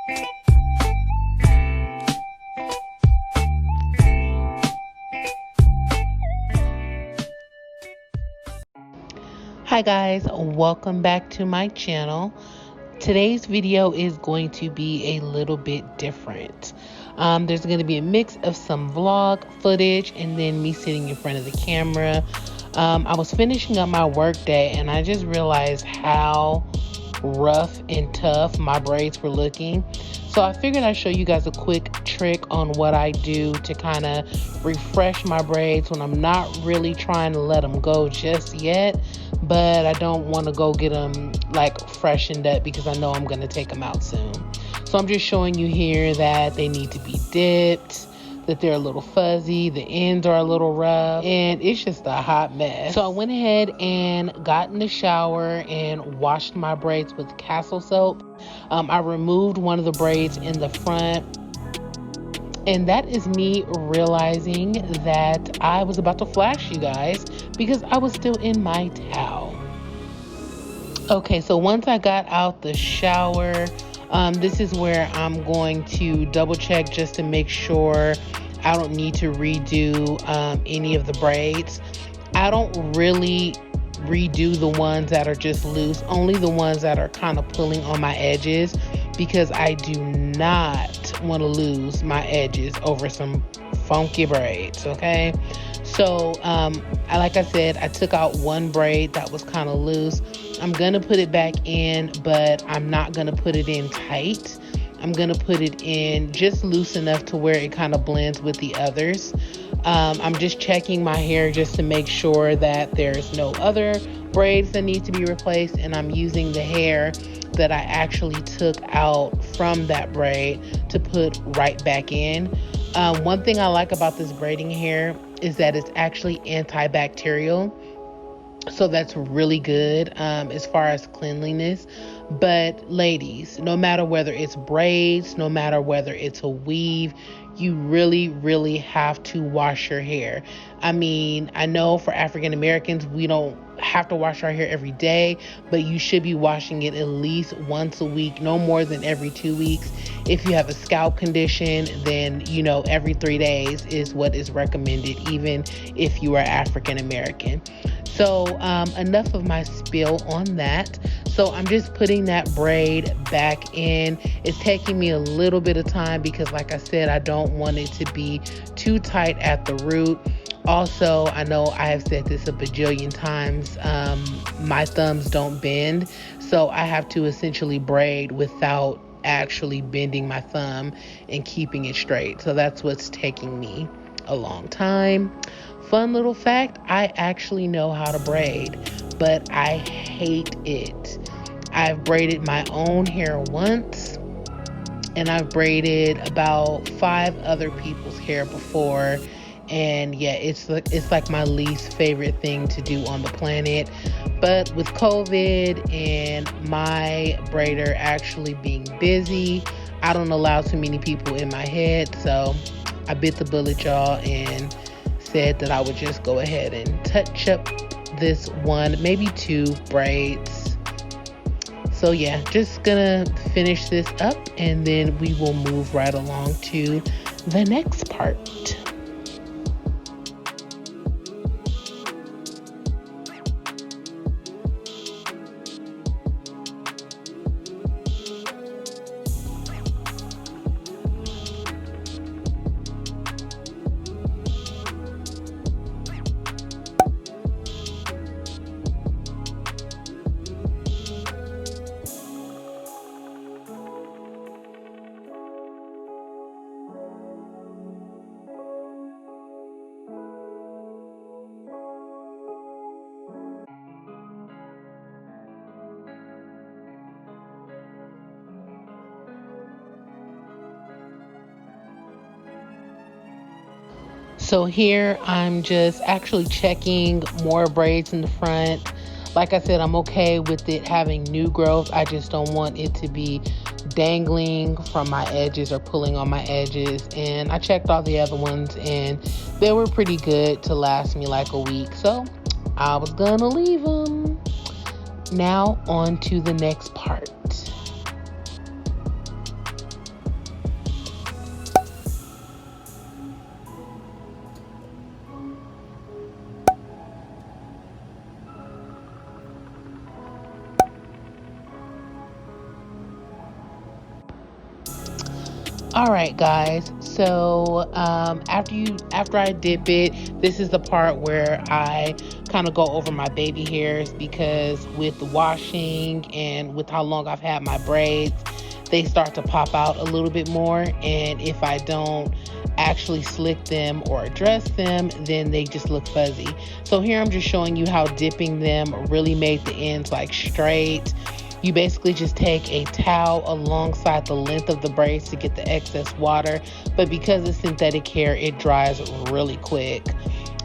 Hi guys, welcome back to my channel. Today's video is going to be a little bit different. There's going to be a mix of some vlog footage and then me sitting in front of the camera. I was finishing up my work day and I just realized how rough and tough my braids were looking. So I figured I'd show you guys a quick trick on what I do to kind of refresh my braids when I'm not really trying to let them go just yet, but I don't want to go get them like freshened up because I know I'm going to take them out soon. So I'm just showing you here that they need to be dipped, that they're a little fuzzy, the ends are a little rough, and it's just a hot mess. So I went ahead and got in the shower and washed my braids with Castle soap. I removed one of the braids in the front, and that is me realizing that I was about to flash you guys because I was still in my towel. Okay, so once I got out the shower, this is where I'm going to double check just to make sure I don't need to redo any of the braids. I don't really redo the ones that are just loose, only the ones that are kind of pulling on my edges, because I do not want to lose my edges over some funky braids. Okay, so like I said, I took out one braid that was kind of loose. I'm gonna put it back in, but I'm not gonna put it in tight. I'm gonna put it in just loose enough to where it kind of blends with the others. I'm just checking my hair just to make sure that there's no other braids that need to be replaced, and I'm using the hair that I actually took out from that braid to put right back in. One thing I like about this braiding hair is that it's actually antibacterial, so that's really good as far as cleanliness. But ladies, no matter whether it's braids, no matter whether it's a weave, you really have to wash your hair. I mean, I know for African Americans, we don't have to wash our hair every day, but you should be washing it at least once a week, no more than every 2 weeks. If you have a scalp condition, then every 3 days is what is recommended, even if you are African American. So enough of my spill on that. So I'm just putting that braid back in. It's taking me a little bit of time because, like I said, I don't want it to be too tight at the root. Also, I know I have said this a bajillion times, my thumbs don't bend, so I have to essentially braid without actually bending my thumb and keeping it straight. So that's what's taking me a long time. Fun little fact, I actually know how to braid, but I hate it. I've braided my own hair once, and I've braided about 5 other people's hair before. And yeah, it's like my least favorite thing to do on the planet. But with COVID and my braider actually being busy, I don't allow too many people in my head. So I bit the bullet, y'all, and said that I would just go ahead and touch up this one, maybe 2 braids. So yeah, just gonna finish this up and then we will move right along to the next part. So here I'm just actually checking more braids in the front. Like I said, I'm okay with it having new growth. I just don't want it to be dangling from my edges or pulling on my edges. And I checked all the other ones and they were pretty good to last me like a week. So I was gonna leave them. Now on to the next part. All right, guys. So after I dip it, this is the part where I kind of go over my baby hairs, because with the washing and with how long I've had my braids, they start to pop out a little bit more. And if I don't actually slick them or address them, then they just look fuzzy. So here I'm just showing you how dipping them really made the ends like straight. You basically just take a towel alongside the length of the braids to get the excess water, but because it's synthetic hair, it dries really quick.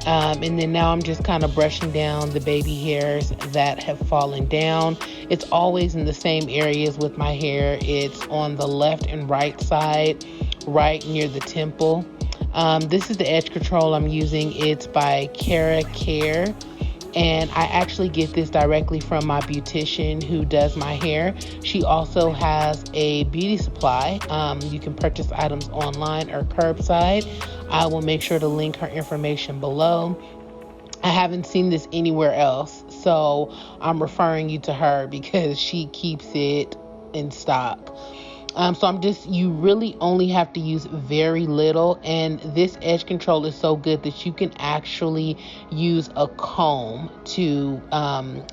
And then now I'm just kind of brushing down the baby hairs that have fallen down. It's always in the same areas with my hair. It's on the left and right side, right near the temple. This is the edge control I'm using. It's by Cara Care. And I actually get this directly from my beautician who does my hair. She also has a beauty supply. You can purchase items online or curbside. I will make sure to link her information below. I haven't seen this anywhere else, so I'm referring you to her because she keeps it in stock. You really only have to use very little, and this edge control is so good that you can actually use a comb to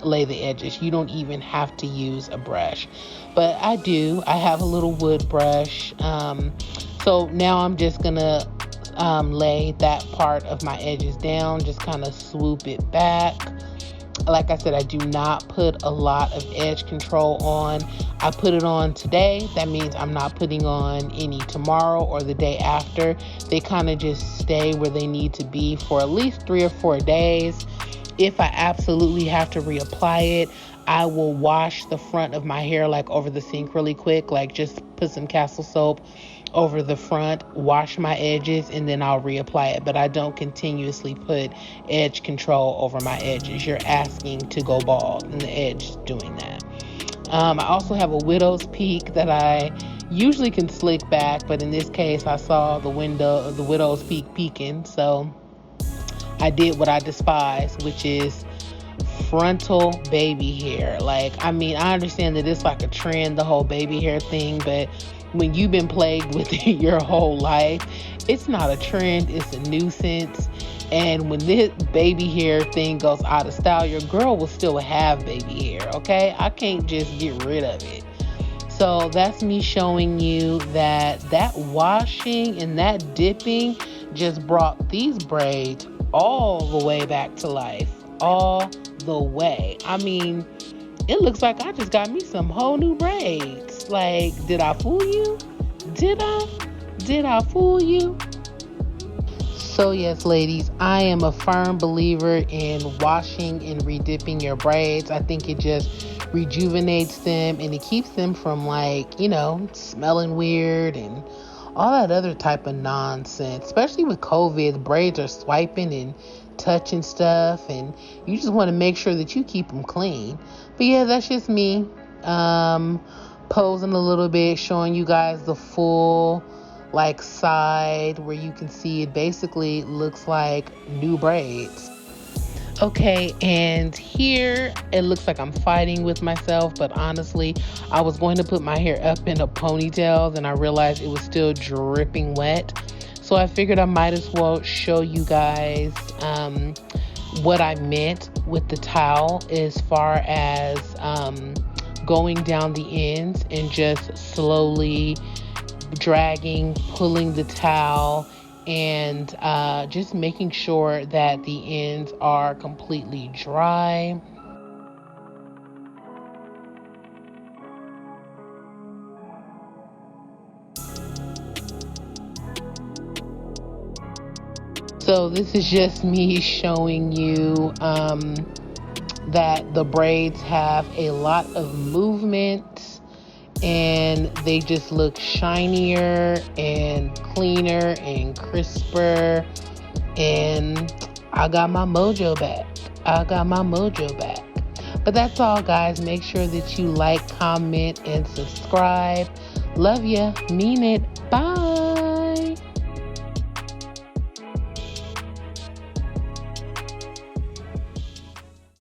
lay the edges. You don't even have to use a brush, but I have a little wood brush. So now I'm just gonna lay that part of my edges down, just kind of swoop it back. Like I said, I do not put a lot of edge control on. I put it on today. That means I'm not putting on any tomorrow or the day after. They kind of just stay where they need to be for at least 3 or 4 days. If I absolutely have to reapply it, I will wash the front of my hair like over the sink really quick, like just put some Castle soap over the front, wash my edges, and then I'll reapply it. But I don't continuously put edge control over my edges. You're asking to go bald, and the edge is doing that. I also have a widow's peak that I usually can slick back, but in this case I saw the widow's peak peeking, so I did what I despise, which is frontal baby hair. I understand that it's like a trend, the whole baby hair thing, but when you've been plagued with it your whole life, it's not a trend, it's a nuisance. And when this baby hair thing goes out of style, your girl will still have baby hair, okay? I can't just get rid of it. So that's me showing you that washing and that dipping just brought these braids all the way back to life. All the way. It looks like I just got me some whole new braids. Did I fool you? Did I fool you? So yes, ladies, I am a firm believer in washing and redipping your braids. I think it just rejuvenates them and it keeps them from smelling weird and all that other type of nonsense. Especially with COVID, braids are swiping and touching stuff, and you just want to make sure that you keep them clean. But yeah, that's just me posing a little bit, showing you guys the full side where you can see it basically looks like new braids. Okay, and here it looks like I'm fighting with myself, but honestly, I was going to put my hair up in a ponytail, then I realized it was still dripping wet. So I figured I might as well show you guys what I meant with the towel as far as going down the ends and just slowly dragging, pulling the towel, and just making sure that the ends are completely dry. So this is just me showing you that the braids have a lot of movement and they just look shinier and cleaner and crisper, and I got my mojo back. But that's all, guys. Make sure that you like, comment, and subscribe. Love ya. Mean it. Bye.